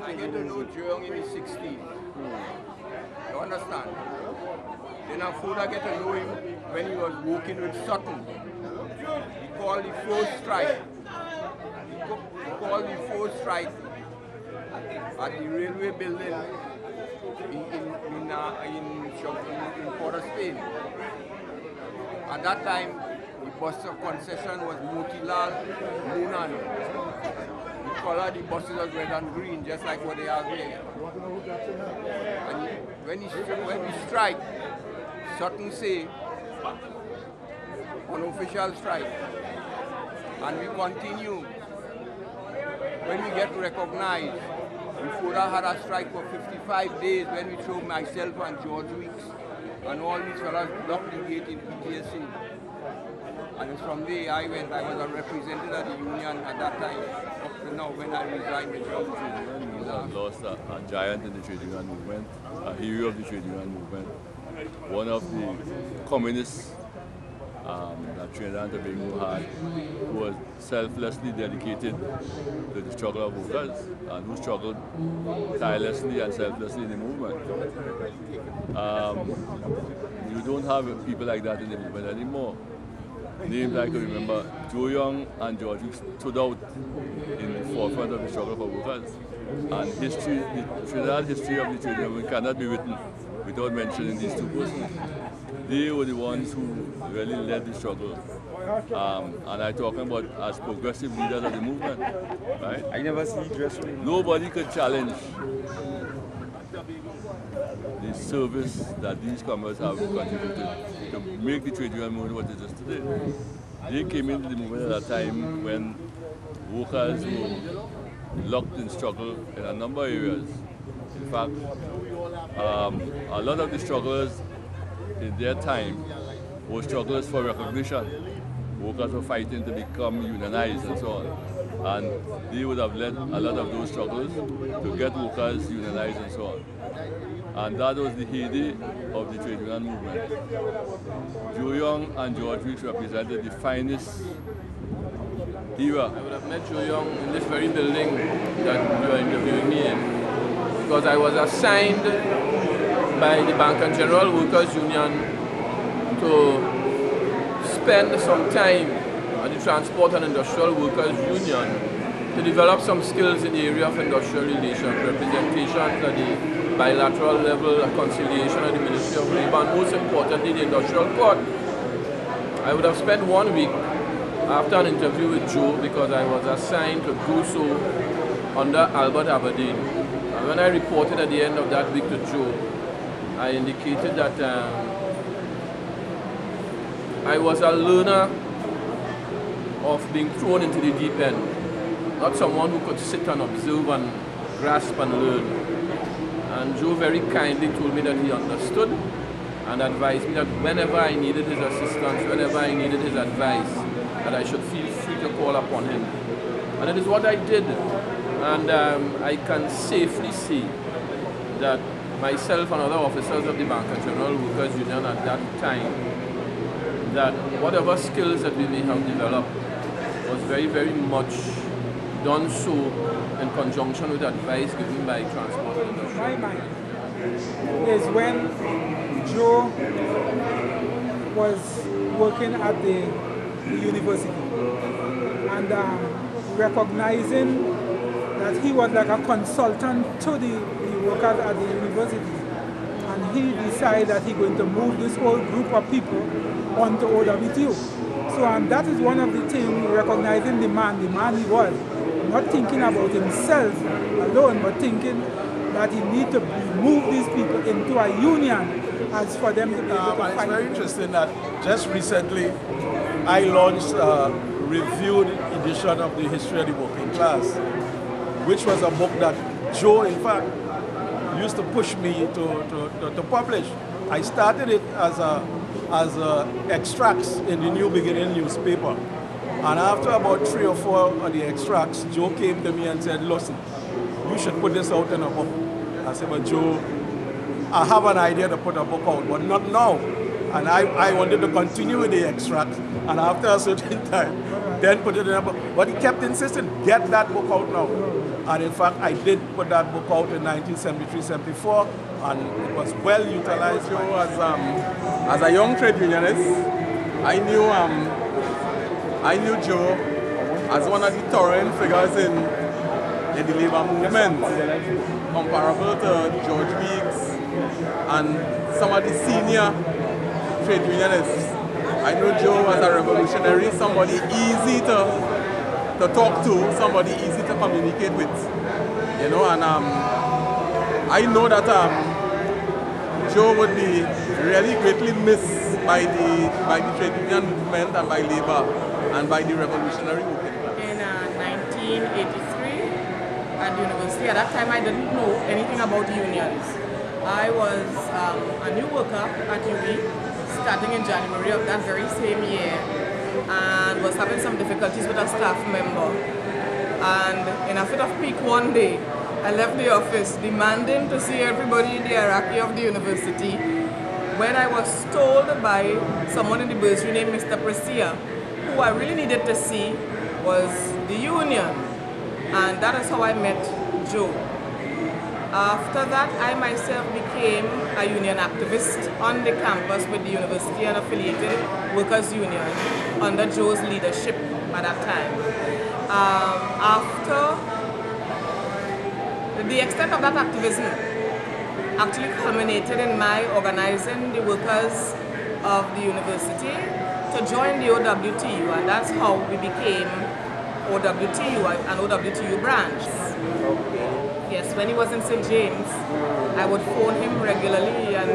I get to know Joe in his 60s. You understand? Then I further get to know him when he was working with Sutton. He called the first strike. He called the first strike at the railway building in Port of Spain. At that time, the bus concession was Motilal Moonan. The color of the buses was red and green, just like what they have here. And when we strike, Sutton say, unofficial strike. And we continue. When we get recognized, we further had a strike for 55 days when we threw myself and George Weeks and all these fellas blocked the gate in PTSD. And it's from there I went. I was a representative of the union at that time, up to now when I resigned with George Weeks. Lost a giant in the trade union movement, a hero of the trade union movement, one of the communists that Trinidad and Tobago had, who was selflessly dedicated to the struggle of workers and who struggled tirelessly and selflessly in the movement. You don't have people like that in the movement anymore. Names I can remember, Joe Young and George Weeks stood out in the forefront of the struggle for workers. And history, the Trinidad history of the trade union cannot be written without mentioning these two persons. They were the ones who really led the struggle. And I'm talking about as progressive leaders of the movement. Right? I never see dress. Nobody could challenge the service that these comrades have contributed to make the trade union movement what it is today. They came into the movement at a time when workers were locked in struggle in a number of areas. In fact, a lot of the strugglers in their time were strugglers for recognition. Workers were fighting to become unionized and so on. And they would have led a lot of those struggles to get workers unionized and so on. And that was the heyday of the trade union movement. Joe Young and George Weeks represented the finest era. I would have met Joe Young in this very building that you are interviewing me in, because I was assigned by the Bank and General Workers Union to spend some time at the Transport and Industrial Workers Union to develop some skills in the area of industrial relations, representation at the bilateral level, conciliation at the Ministry of Labour, and most importantly the Industrial Court. I would have spent 1 week after an interview with Joe, because I was assigned to do so under Albert Aberdeen. And when I reported at the end of that week to Joe, I indicated that I was a learner of being thrown into the deep end, not someone who could sit and observe and grasp and learn. And Joe very kindly told me that he understood and advised me that whenever I needed his assistance, whenever I needed his advice, that I should feel free to call upon him. And it is what I did. And I can safely say that myself and other officers of the Bank and General Workers Union at that time, that whatever skills that we may have developed was very, very much done so in conjunction with advice given by Transport and Industry. My mind is when Joe was working at the university and recognizing that he was like a consultant to the workers at the university, and he decided that he's going to move this whole group of people onto OWTO. So that is one of the things, recognizing the man he was, not thinking about himself alone, but thinking that he needs to move these people into a union as for them to be able to fight. It's very interesting that just recently I launched a reviewed edition of the History of the Working Class, which was a book that Joe, in fact, used to push me to publish. I started it as extracts in the New Beginning newspaper. And after about 3 or 4 of the extracts, Joe came to me and said, listen, you should put this out in a book. I said, but Joe, I have an idea to put a book out, but not now. And I wanted to continue with the extracts. And after a certain time, then put it in a book. But he kept insisting, get that book out now. And in fact, I did put that book out in 1973-74, and it was well utilized. Joe, as a young trade unionist, I knew Joe as one of the towering figures in the labor movement, comparable to George Weeks and some of the senior trade unionists. I know Joe as a revolutionary, somebody easy to talk to, somebody easy to communicate with, you know, and I know that Joe would be really greatly missed by the trade union movement and by labor and by the revolutionary movement. In 1983 at the university, at that time I didn't know anything about unions. I was a new worker at UE, starting in January of that very same year, and was having some difficulties with a staff member. And in a fit of pique one day, I left the office demanding to see everybody in the hierarchy of the university, when I was told by someone in the bursary named Mr. Precia, who I really needed to see was the union. And that is how I met Joe. After that, I myself became a union activist on the campus with the university and affiliated workers' union under Joe's leadership at that time. After the extent of that activism actually culminated in my organizing the workers of the university to join the OWTU, and that's how we became OWTU, an OWTU branch. Yes, when he was in St. James, I would phone him regularly, and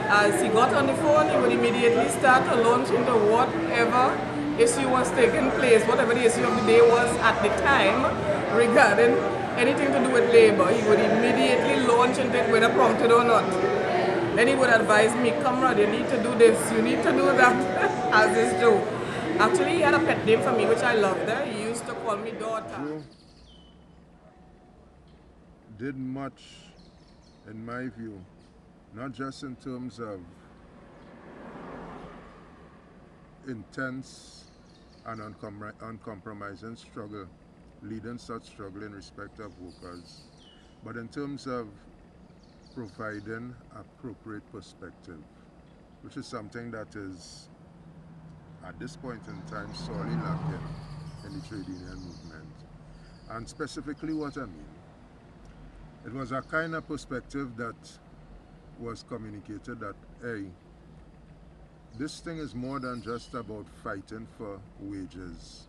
as he got on the phone, he would immediately start to launch into whatever issue was taking place, whatever the issue of the day was at the time regarding anything to do with labor. He would immediately launch into it, whether prompted or not. Then he would advise me, comrade, you need to do this, you need to do that, as is Joe. Actually, he had a pet name for me, which I loved. He used to call me daughter. Joe did much, in my view, not just in terms of intense and uncompromising struggle, leading such struggle in respect of workers, but in terms of providing appropriate perspective, which is something that is, at this point in time, sorely lacking in the trade union movement. And specifically what I mean, it was a kind of perspective that was communicated that, hey, this thing is more than just about fighting for wages.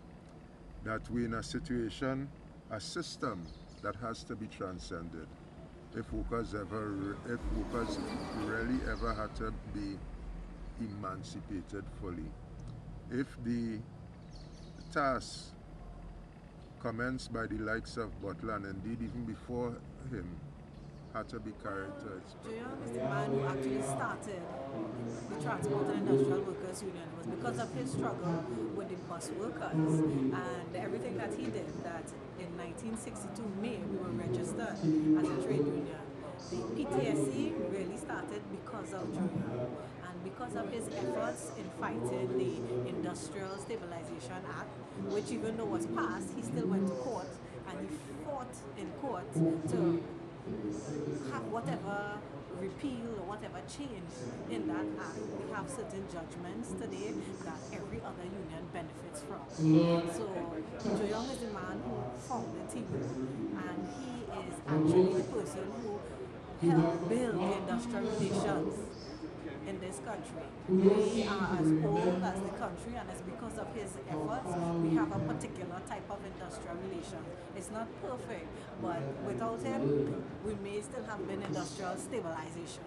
That we're in a situation, a system that has to be transcended. If workers really ever had to be emancipated fully. If the task commenced by the likes of Butler, and indeed even before him, had to be carried to its Joe is the man who actually started the Transport and Industrial Workers Union. It was because of his struggle with the bus workers and everything that he did that in 1962 May we were registered as a trade union. The PTSE really started because of Joe and because of his efforts in fighting the Industrial Stabilization Act, which even though was passed, he still went to court and he fought in court to have whatever repeal or whatever change in that act. We have certain judgments today that every other union benefits from. So Joe Young is the man who founded TU, and he is actually the person who helped build the industrial relations in this country. We are as old as the country, and it's because of his efforts we have a particular type of industrial relation. It's not perfect, but without him we may still have been industrial stabilization.